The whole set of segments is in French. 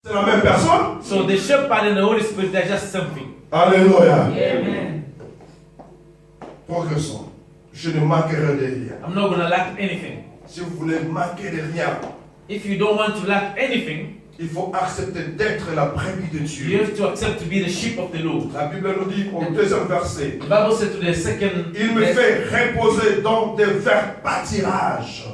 C'est la même personne. So the shepherd and the Holy Spirit, they're just something. Alléluia. Amen. Progressons. Je ne manquerai de rien. I'm not going to lack anything. Si vous voulez manquer de rien, If you don't want to lack anything, il faut accepter d'être la brebis de you Dieu. have to accept to be the sheep of the Lord. La Bible nous dit au deuxième verset, The Bible said to the second, il me fait reposer dans des verts pâtirages.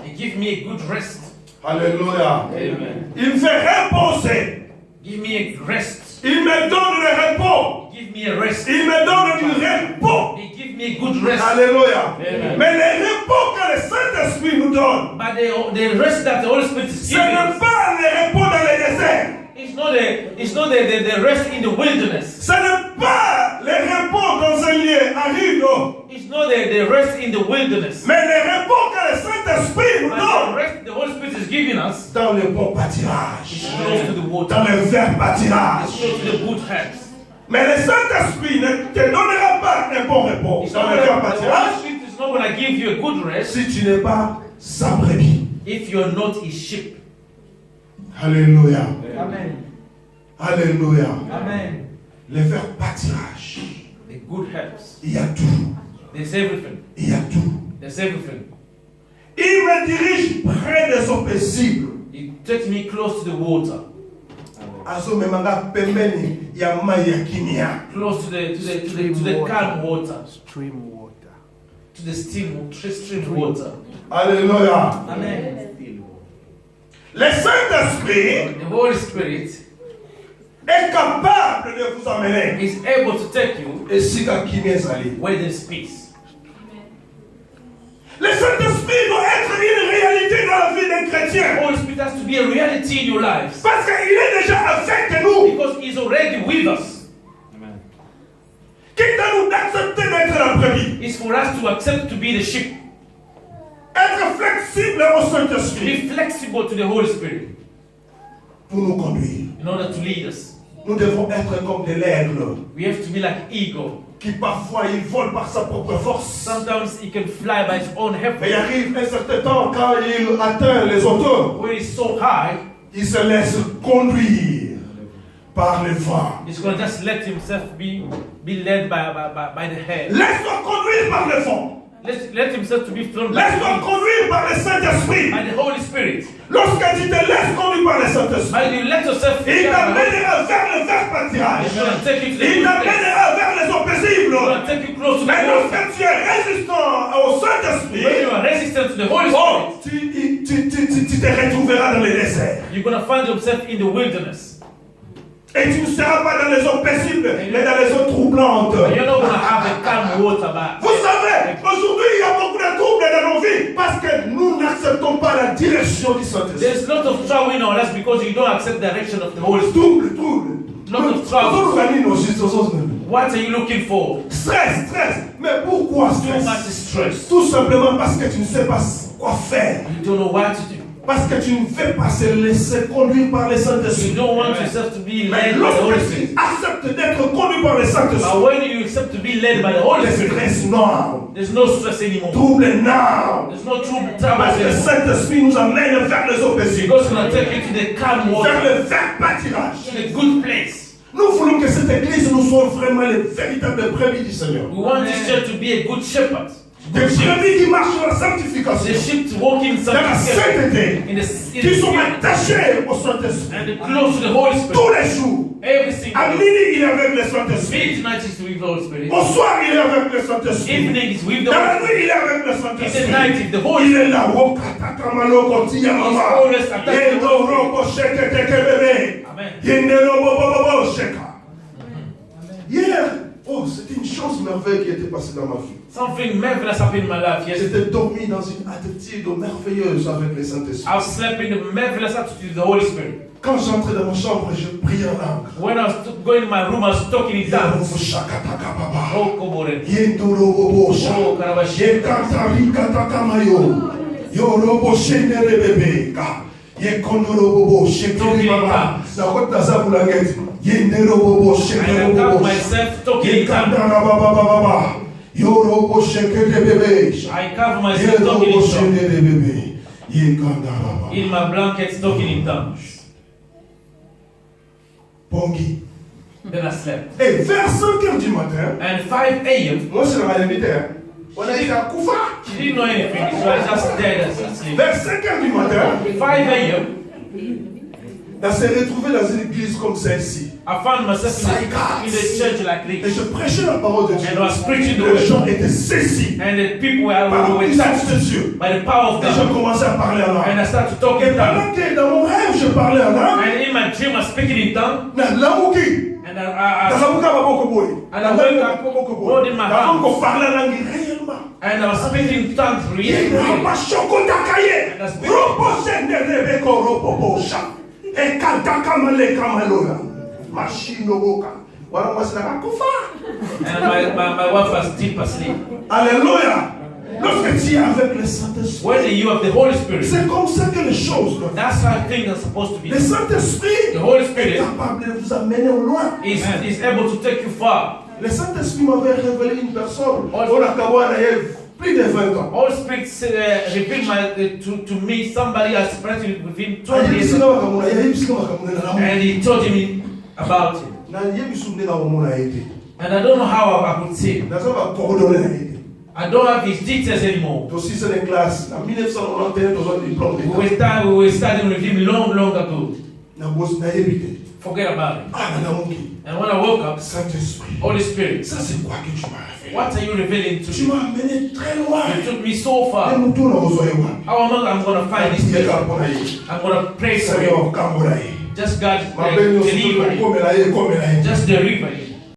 He give me a good rest. Alléluia. Amen. Il me fait reposer. Give me a rest. Il me donne le repos. Give me a rest. Il me donne du repos. He give me a good rest. Alléluia. Amen. Mais le repos que le Saint-Esprit nous donne, But the rest that the Holy Spirit is ce giving n'est us, pas le repos dans le désert. it's not the rest in the wilderness. Ce n'est pas le repos dans un lieu aride. It's not the rest in the wilderness. Mais le repos que le Saint-Esprit nous But the donne rest the Holy Spirit is giving us dans le bon is pâtirage, close to the water. dans le vert It's pâtirage. close to the good herbs. Mais le Saint-Esprit ne te donnera pas un bon repos It's dans not le gonna, vert the Holy pâtirage Spirit is not going to give you a good rest si tu n'es pas sa brebis. if you're not his sheep. Alléluia. Amen. Alléluia. Amen. Le vert pâtirage, The good herbs. il y a tout. There's everything. Il y a tout. There's everything. Il me dirige près des eaux paisibles. He takes me close to the water. Azo memanga pembeni ya mai ya kimia. Close to the calm water. Stream water. To the stream water. Alléluia. Amen. Le Saint-Esprit The Holy Spirit est capable de vous amener. is able to take you Et si ka kimia ezali. where there's peace. Le Saint-Esprit doit être une réalité dans la vie d'un The chrétien. Holy Spirit has to be a reality in your lives Parce qu'il est déjà avec nous. because He's already with us. Quitte à nous d'accepter d'être la brebis. It's for us to accept to be the sheep, Être flexible au to Saint-Esprit be flexible to the Holy Spirit pour nous conduire. in order to lead us. Nous devons être comme de l'aigle We have to be like eagle. qui parfois il vole par sa propre force. Sometimes he can fly by his own Mais il effort. arrive un certain temps quand il atteint les hauteurs, When he's so high, il se laisse conduire par le vent. he's going to just let himself be led by the head. Laisse-toi conduire par le vent. Let himself to be thrown by Laisse-toi conduire par le Saint-Esprit. the Holy Spirit. Lorsque tu te laisses conduire par le Saint-Esprit, By you let yourself be il carried by the Holy Spirit. t'amènera vers le vert pâtirage. He's going to take you to the Il good place. t'amènera vers les eaux He's paisibles. going to take you close to the Mais water. lorsque tu es résistant au When Saint-Esprit, you are resistant to the Holy oh, Spirit, tu te retrouveras dans le désert. you're going to find yourself in the wilderness. Et tu ne seras pas dans les eaux paisibles, mais dans les eaux troublantes. You're not going to have a calm water back. Vous savez, aujourd'hui, il y a beaucoup de troubles dans nos vies parce que nous n'acceptons pas la direction du Saint-Esprit. There's a lot of trouble in our lives because you don't accept the direction of the Holy Spirit. Trouble. Lot of trouble. Stress. What are you looking for? Mais pourquoi Too much stress? stress. Tout simplement parce que tu ne sais pas quoi faire. You don't know what to do. Parce que tu ne veux pas se laisser conduire par le You Saint-Esprit. don't want yourself to be Mais led by the Holy lorsque Spirit. tu acceptes d'être conduit par le But Saint-Esprit, when you accept to be led by the Holy le Spirit, stress non. there's no stress anymore. Trouble non. There's no trouble Parce que le anymore. Saint-Esprit nous amène vers les eaux paisibles. God's going to take you to the calm Vers water, le vert pâtirage. to the good place. Nous voulons que cette église nous soit vraiment les véritables brebis du Seigneur. We want this church to be a good shepherd. Des brebis qui marchent dans la The sanctification. sheep to walk in Dans la sanctification. sainteté. In the Qui sont Spirit. attachés au Saint-Esprit. And close to the Holy Spirit. Tous les jours. Every single À day. midi, il est avec le Saint-Esprit. Midnight is with the Holy Spirit. Au soir, il est avec le Saint-Esprit. Evening is with the Dans Holy la Spirit. nuit, il est avec le In the Saint-Esprit. night is the Holy Il Spirit. est là. Oh, katakamalo, kontiya, mama. always attached to the Yendo, roko, sheke, teke, bébé. Amen. Yendelo, bo, bo, bo, bo, sheka. Hier, oh, c'était une chose merveilleuse qui était passée dans ma vie. Something marvelous happened in my life yesterday. J'étais dormi dans une attitude merveilleuse avec le Saint-Esprit. I slept in the marvelous attitude of the Holy Spirit. Quand j'entrais dans ma chambre, je priais en langue. When I was going in my room, I was talking in tongues. Oh, Kobore. Oh, Karabashi. I have myself talking in tongues. I cover myself talking in tongues. In my blankets talking in tongues. Bongi. Then I slept. Et vers 5h du matin, And 5 a.m., moi je l'avais invité. On a dit à Koufa. she didn't know anything. So I just dead asleep. Vers 5h du matin, 5 a.m., elle s'est retrouvée dans une église comme celle-ci. I found myself in the church like Et this. je prêchais la parole de Dieu. And I was preaching the Les gens word. étaient saisis And the people par were la puissance touched de Dieu. by the power of Et je God. commençais à parler en And langue. I started to talk Et in tongues. pendant que dans mon rêve, je parlais en langue, And in my dream, I was speaking in tongues. na lamuki. And I Nazamuka baboko boy. And I wake up holding my hands. Avant qu'on parlait en langue réellement. And I was speaking in tongues really. Rapa shoko dakaye. And I speak- Ropo sende rebeko ropo posha. E kantaka male kamaloya. Machino boka. Wala mwasina kakufa. And my wife was deep asleep. Alléluia. Lorsque tu es avec le Saint-Esprit, When you have the Holy Spirit, c'est comme ça que les choses doivent. that's how things are supposed to be. Le Saint-Esprit The Holy est Spirit capable de vous amener au loin. is able to take you far. Le Saint-Esprit m'avait révélé une personne. Oh. On a Kawana, il y a plus de 20 ans. Holy Spirit revealed to me somebody has experienced within 20 And years ago. And he told me about it. And I don't know how I could see it. I don't have his details anymore. We were studying with him long ago. Forget about it. And when I woke up, Holy Spirit, what are you revealing to me? You took me so far. How am I going to find this person? I'm going to pray for you. Just God deliver it. Just deliver it.